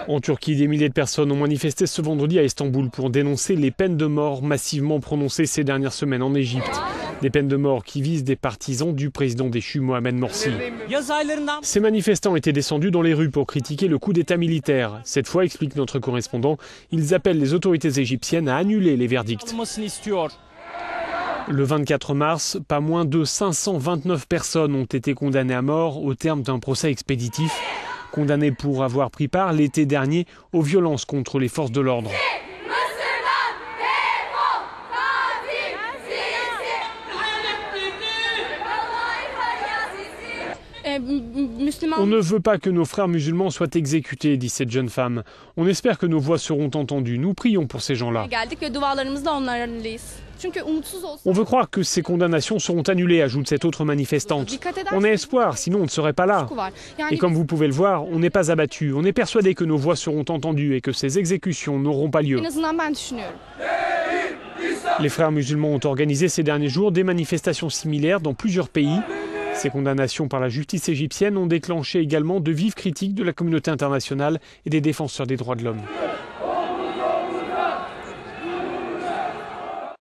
En Turquie, des milliers de personnes ont manifesté ce vendredi à Istanbul pour dénoncer les peines de mort massivement prononcées ces dernières semaines en Égypte. Des peines de mort qui visent des partisans du président déchu Mohamed Morsi. Ces manifestants étaient descendus dans les rues pour critiquer le coup d'État militaire. Cette fois, explique notre correspondant, ils appellent les autorités égyptiennes à annuler les verdicts. Le 24 mars, pas moins de 529 personnes ont été condamnées à mort au terme d'un procès expéditif. Condamnées pour avoir pris part l'été dernier aux violences contre les forces de l'ordre. On ne veut pas que nos frères musulmans soient exécutés, dit cette jeune femme. On espère que nos voix seront entendues. Nous prions pour ces gens-là. On veut croire que ces condamnations seront annulées, ajoute cette autre manifestante. On a espoir, sinon on ne serait pas là. Et comme vous pouvez le voir, on n'est pas abattus. On est persuadé que nos voix seront entendues et que ces exécutions n'auront pas lieu. Les frères musulmans ont organisé ces derniers jours des manifestations similaires dans plusieurs pays. Ces condamnations par la justice égyptienne ont déclenché également de vives critiques de la communauté internationale et des défenseurs des droits de l'homme.